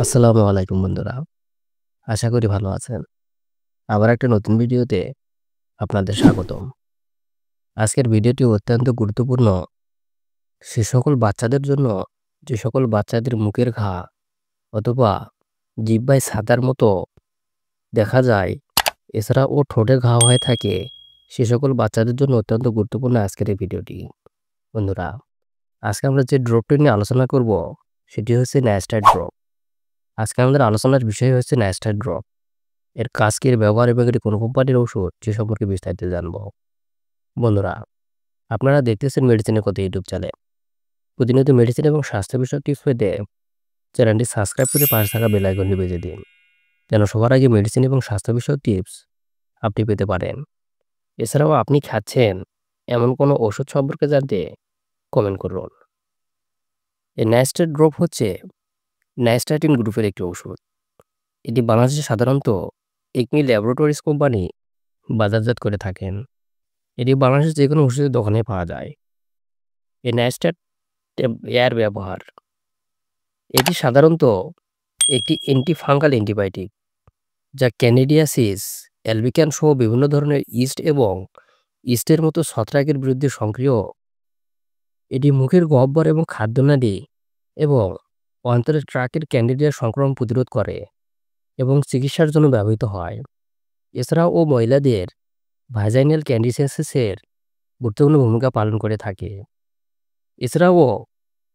আসসালামু আলাইকুম বন্ধুরা। আশা করি ভালো আছেন। আবার একটা নতুন ভিডিওতে আপনাদের স্বাগতম। আজকের ভিডিওটি অত্যন্ত গুরুত্বপূর্ণ। সে সকল বাচ্চাদের জন্য যে সকল বাচ্চাদের মুখের ঘা অথবা জিহ্বায় ছাতার মতো দেখা যায়, এছাড়াও ঠোঁটে ঘা হয়ে থাকে, সে সকল বাচ্চাদের জন্য অত্যন্ত গুরুত্বপূর্ণ আজকের এই ভিডিওটি। বন্ধুরা, আজকে আমরা যে ড্রপটি নিয়ে আলোচনা করব সেটি হচ্ছে ন্যাস্টাইড ড্রপ। আজকে আমাদের আলোচনার বিষয় হচ্ছে ন্যাস্টাইড ড্রপ। এর কাজ কি, এর ব্যবহার এবং এটি কোন কোম্পানির ঔষধ সে সম্পর্কে বিস্তারিত জানবো। বন্ধুরা, আপনারা দেখতেছেন মেডিসিনের কথা ইউটিউব চ্যানেল। প্রতিনিয়ত মেডিসিন এবং স্বাস্থ্য বিষয়ক টিপস পেতে চ্যানেলটি সাবস্ক্রাইব করে পাশে থাকা বেল আইকনটি বেজে দিন, যেন সবার আগে মেডিসিন এবং স্বাস্থ্য বিষয়ক টিপস আপনি পেতে পারেন। এছাড়াও আপনি খাচ্ছেন এমন কোনো ওষুধ সম্পর্কে জানতে কমেন্ট করুন। এই ন্যাস্টাইড ড্রপ হচ্ছে ন্যাস্টাটিন গ্রুপের একটি ওষুধ। এটি বাংলাদেশে সাধারণত একমি ল্যাবরেটরিজ কোম্পানি বাজারজাত করে থাকেন। এটি বাংলাদেশের যে কোনো ওষুধের দোকানে পাওয়া যায়। এই ন্যাস্টাট এর ব্যবহার, এটি সাধারণত একটি অ্যান্টিফাঙ্গাল অ্যান্টিবায়োটিক যা ক্যানিডিয়াসিস অ্যালবিক্যান সহ বিভিন্ন ধরনের ইস্ট এবং ইস্টের মতো ছত্রাকের বিরুদ্ধে সক্রিয়। এটি মুখের গহ্বর এবং খাদ্যনালী এবং অন্তরের ট্রাকের ক্যান্ডিডিয়া সংক্রমণ প্রতিরোধ করে এবং চিকিৎসার জন্য ব্যবহৃত হয়। এছাড়াও মহিলাদের ভাজাইনাল ক্যান্ডিসেন্সেসের গুরুত্বপূর্ণ ভূমিকা পালন করে থাকে। এছাড়াও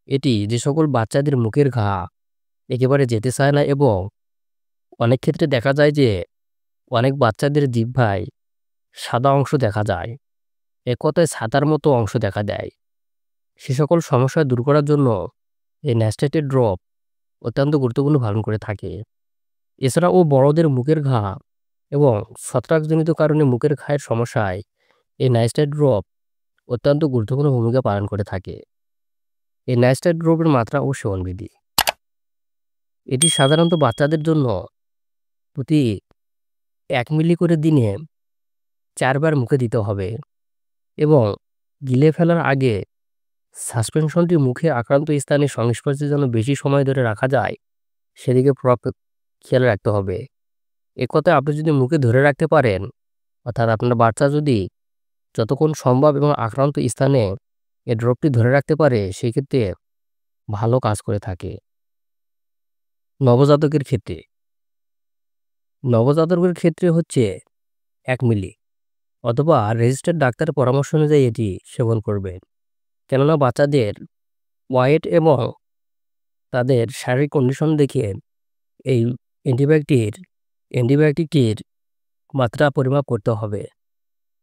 এটি যে সকল বাচ্চাদের মুখের ঘা একেবারে যেতে চায় না এবং অনেক ক্ষেত্রে দেখা যায় যে অনেক বাচ্চাদের জিহ্বায় সাদা অংশ দেখা যায়, এক কথায় ছাতার মতো অংশ দেখা দেয়, সে সকল সমস্যা দূর করার জন্য এই ন্যাস্টাইটেড ড্রপ অত্যন্ত গুরুত্বপূর্ণ পালন করে থাকে। এছাড়াও বড়দের মুখের ঘা এবং ছত্রাকজনিত কারণে মুখের ঘায়ের সমস্যায় এই ন্যাস্টাইড ড্রপ অত্যন্ত গুরুত্বপূর্ণ ভূমিকা পালন করে থাকে। এই ন্যাস্টাইড ড্রপের মাত্রা ও সেবনবিধি, এটি সাধারণত বাচ্চাদের জন্য প্রতি 1 মিলি করে দিনে 4 বার মুখে দিতে হবে এবং গিলে ফেলার আগে সাসপেনশনটি মুখে আক্রান্ত স্থানের সংস্পর্শে যেন বেশি সময় ধরে রাখা যায় সেদিকে খেয়াল রাখতে হবে। একথায় আপনি যদি মুখে ধরে রাখতে পারেন, অর্থাৎ আপনার বাচ্চা যদি যতক্ষণ সম্ভব এবং আক্রান্ত স্থানে এই ড্রপটি ধরে রাখতে পারে, সেক্ষেত্রে ভালো কাজ করে থাকে। নবজাতকের ক্ষেত্রে, নবজাতকের ক্ষেত্রে হচ্ছে 1 মিলি অথবা রেজিস্টার্ড ডাক্তারের পরামর্শ অনুযায়ী এটি সেবন করবেন। কেননা বাচ্চাদের ওয়েট এবং তাদের শারীরিক কন্ডিশন দেখে এই অ্যান্টিবায়োটিকটির মাত্রা পরিমাপ করতে হবে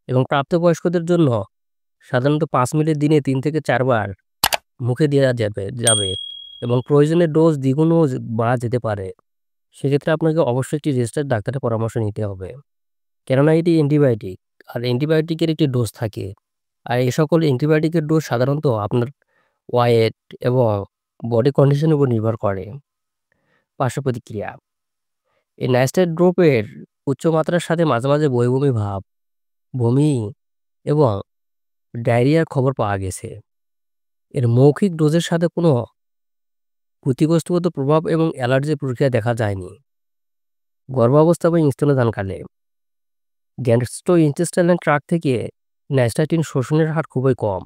এবং প্রাপ্তবয়স্কদের জন্য সাধারণত 5 মিলি দিনে 3 থেকে 4 বার মুখে দেওয়া যাবে এবং প্রয়োজনে ডোজ দ্বিগুণও বাড়া যেতে পারে। সেক্ষেত্রে আপনাকে অবশ্যই একটি রেজিস্টার্ড ডাক্তারের পরামর্শ নিতে হবে, কেননা এটি অ্যান্টিবায়োটিক আর অ্যান্টিবায়োটিকের একটি ডোজ থাকে। আর এই সকল অ্যান্টিবায়োটিকের ডোজ সাধারণত আপনার ওয়েট এবং বডি কন্ডিশনের উপর নির্ভর করে। পার্শ্ব প্রতিক্রিয়া, এই ন্যাস্টাইড ড্রপের উচ্চমাত্রার সাথে মাঝে মাঝে বমি ভাব, বমি এবং ডায়রিয়ার খবর পাওয়া গেছে। এর মৌখিক ডোজের সাথে কোনো ক্ষতিগ্রস্তগত প্রভাব এবং অ্যালার্জির প্রক্রিয়া দেখা যায়নি। গর্ভাবস্থা বা স্তন্যদানকালে গ্যাস্ট্রোইন্টেস্টাইনাল ট্র্যাক্ট থেকে ন্যাস্টাটিন শোষণের হার খুবই কম,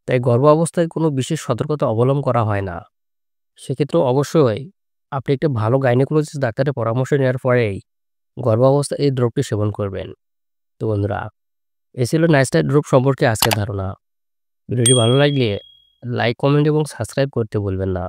তাই গর্ভাবস্থায় কোনো বিশেষ সতর্কতা অবলম্বন করা হয় না। সেক্ষেত্রে অবশ্যই আপনি একটা ভালো গাইনোকোলজিস্ট ডাক্তারের পরামর্শ নেওয়ার পরেই গর্ভাবস্থায় এই ড্রপটি সেবন করবেন। তো বন্ধুরা, এ ছিল ন্যাস্টাইড ড্রপ সম্পর্কে আজকের ধারণা। ভিডিওটি ভালো লাগলে লাইক, কমেন্ট এবং সাবস্ক্রাইব করতে ভুলবেন না।